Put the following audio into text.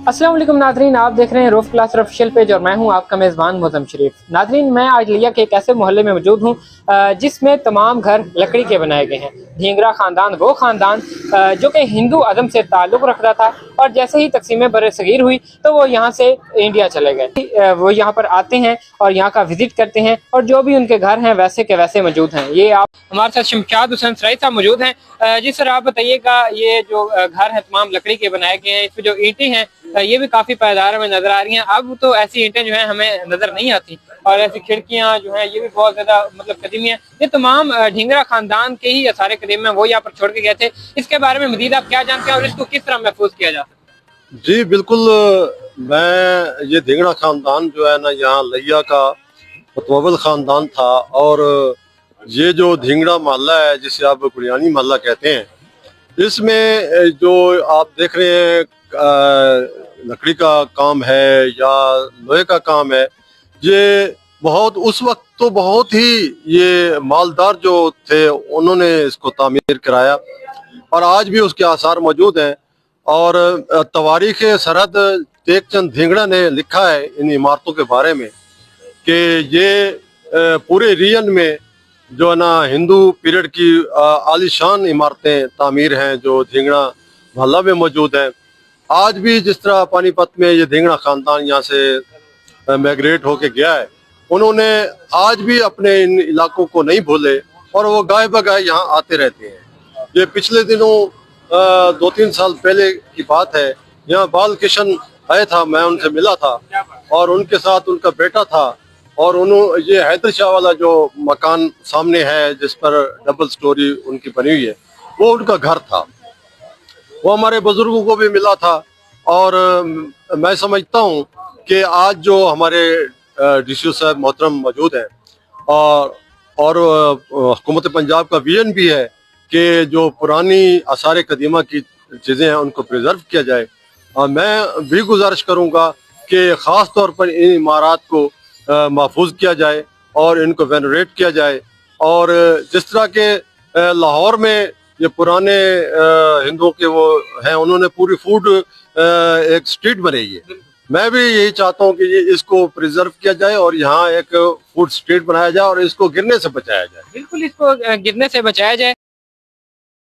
अस्सलाम वालेकुम नाज़रीन, आप देख रहे हैं रूफ क्लास ऑफिशियल पेज और मैं हूं आपका मेज़बान मुअज़्ज़म शरीफ। नाज़रीन, मैं आज लिया के एक ऐसे मोहल्ले में मौजूद हूं जिसमें तमाम घर लकड़ी के बनाए गए हैं। ढींगरा ख़ानदान वो ख़ानदान जो कि हिंदू अज़म से ताल्लुक़ रखता था और जैसे ही तक़सीम बरसग़ीर हुई तो वो यहाँ से इंडिया चले गए। वो यहाँ पर आते हैं और यहाँ का विज़िट करते हैं और जो भी उनके घर हैं वैसे के वैसे मौजूद हैं। ये आप हमारे साथ शमशाद हुसैन सराई साहब मौजूद हैं। जी सर, आप बताइएगा, ये जो घर है तमाम लकड़ी के बनाए गए हैं, इसमें जो ईंटें हैं ये भी काफी पायदार हमें नजर आ रही हैं। अब तो ऐसी ईंटें जो हैं हमें नजर नहीं आती और ऐसी खिड़कियां जो हैं ये भी बहुत ज्यादा मतलब कदीमी है। ये तमाम ढींगरा खानदान के ही सारे कदीम हैं, वो यहाँ पर छोड़ के गए थे। इसके बारे में मजीद आप क्या जानते हैं और इसको किस तरह महफूज किया जा सकता है? जी बिल्कुल, मैं ये ढींगरा खानदान जो है ना, यहाँ लिया का मुतवल खानदान था और ये जो ढींगरा मोहल्ला है जिसे आप कुरियानी मोहल्ला कहते हैं, इसमें जो आप देख रहे हैं लकड़ी का काम है या लोहे का काम है, ये बहुत उस वक्त तो बहुत ही ये मालदार जो थे उन्होंने इसको तामीर कराया और आज भी उसके आसार मौजूद हैं। और तवारीख सरहद टेकचंद ढींगरा ने लिखा है इन इमारतों के बारे में कि ये पूरे रीजन में जो है ना हिंदू पीरियड की आलीशान इमारतें तामीर हैं जो ढींगरा मोहल्ला में मौजूद हैं। आज भी जिस तरह पानीपत में ये ढींगरा खानदान यहाँ से माइग्रेट होके गया है, उन्होंने आज भी अपने इन इलाकों को नहीं भूले और वो गाय बगाए यहाँ आते रहते हैं। ये पिछले दिनों 2-3 साल पहले की बात है, यहाँ बाल किशन आया था, मैं उनसे मिला था और उनके साथ उनका बेटा था और उन्होंने ये हैदर शाह वाला जो मकान सामने है जिस पर डबल स्टोरी उनकी बनी हुई है, वो उनका घर था। वो हमारे बुजुर्गों को भी मिला था और मैं समझता हूँ कि आज जो हमारे डीसी साहब मोहतरम मौजूद हैं और हुकूमत पंजाब का विजन भी है कि जो पुरानी आसार कदीमा की चीज़ें हैं उनको प्रिजर्व किया जाए। और मैं भी गुजारिश करूँगा कि ख़ास तौर पर इन इमारत को महफूज किया जाए और इनको वेनरेट किया जाए। और जिस तरह के लाहौर में ये पुराने हिंदुओं के वो हैं, उन्होंने पूरी फूड एक स्ट्रीट बनाई है, मैं भी यही चाहता हूँ कि ये इसको प्रिजर्व किया जाए और यहाँ एक फूड स्ट्रीट बनाया जाए और इसको गिरने से बचाया जाए। बिल्कुल, इसको गिरने से बचाया जाए।